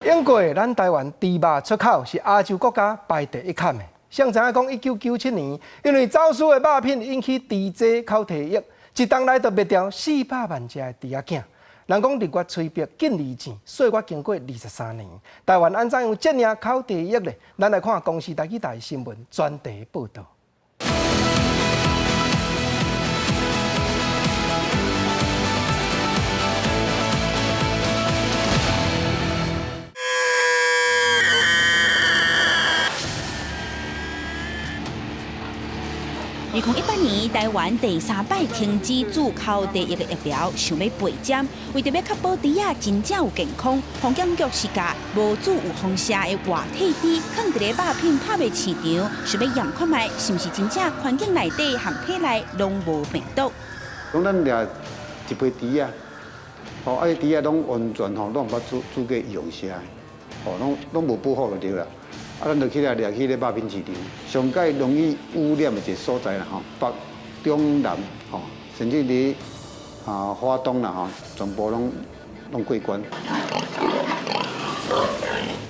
英国咱台湾猪肉出口是亚洲国家排第一坎的。上知影讲，1997年因为走私的肉品引起猪济口蹄疫，一冬来就灭掉400万只的猪仔囝。人讲日月吹白近2钱，岁月经过23年，台湾安怎样接应口蹄疫呢？咱来看公视台语台新闻专题报道。2018年，台湾第3摆停止注口蹄疫的疫苗，想要备针。为着要确保猪仔真正有健康，防检局是甲无注有放射的活体猪放伫咧肉品拍卖市场，想要验看卖是毋是真正环境内底含体内拢无病毒。讲咱掠一批猪仔，啊，猪仔拢完全拢毋捌煮过用啥，拢无保护就对啦。啊，咱就去掠去咧肉品市场，上界容易污染的一个所在啦，北、中、南，甚至伫花东啦，全部拢过关。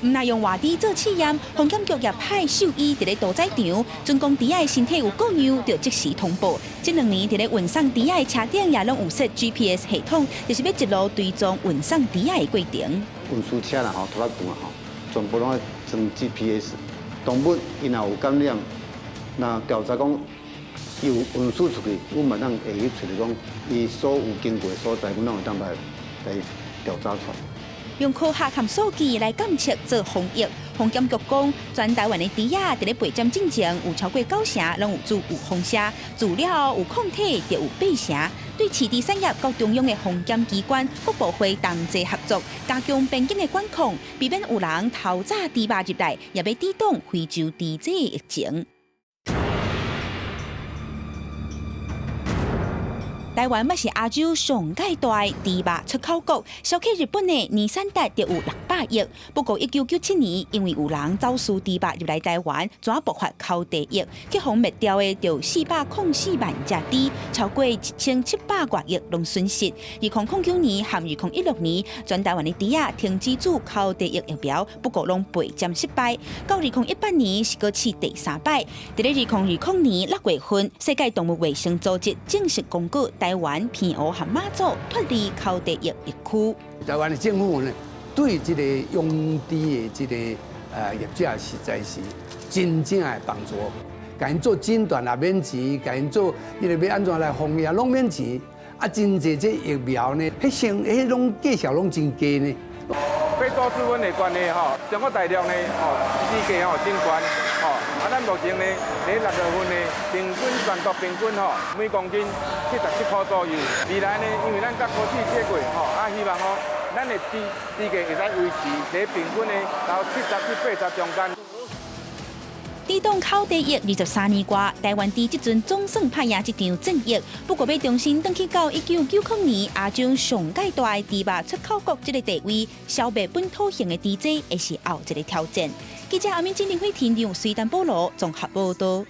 唔若用活猪做试验，防检局也派兽医伫咧屠宰场，准讲猪仔的身体有各样，就即时通报。这2年伫咧运送猪仔的车顶也拢有设 GPS 系统，就是要一路追踪运送猪仔的过程。运输车啦，拖拉机啊，全部拢要装 GPS。动物因若有感染，那调查讲有运输出去，阮嘛当会去找着讲伊所有经过的所在，阮拢会当来调查出来。用科学和数据来监测做防疫。防检局讲，全台湾的猪仔伫咧备针进前，有超过9成拢有注有放射，注了有抗体，就有8成。对饲猪产业各中央的防检机关、各部会同齐合作，加强边境的管控，避免有人偷炸猪肉入来，也要抵挡非洲猪瘟的疫情。台湾嘛是亚洲上界大的猪肉出口国，销去日本的年产值就有600亿。不过1997年，因为有人走私猪肉入来台湾，转爆发口蹄疫，去防灭掉的就404万只猪，超过1700多亿拢损失。2009年和2016年，全台湾的猪仔停止注口蹄疫疫苗，不过拢备针失败。到2018年是搁试第3摆，在2020年6月份，世界动物卫生组织正式公告。台湾、澎湖和马祖脱离口蹄疫疫区。台湾的政府呢，对这个养猪的这个业者实在是真正的帮助，甲因做诊断也免钱，甲因做伊个要安怎来防疫拢免钱。啊，真济这疫苗呢，迄拢介绍拢真低呢。非洲猪瘟的关系中国大陆呢猪价真悬咱目前呢在6月份呢平均全国平均每公斤77块左右。未来呢，因为咱甲国际接轨希望咱的猪价会使维持在平均呢到70至80中间。抵挡口蹄疫23年过，台湾猪即阵总算拍赢一场战役。不过要重新回去到1990年亚洲上界大的猪肉出口国这个地位，消灭本土性的猪只，也是后一个挑战。记者阿明、金林辉、田亮、随丹保罗综合报道。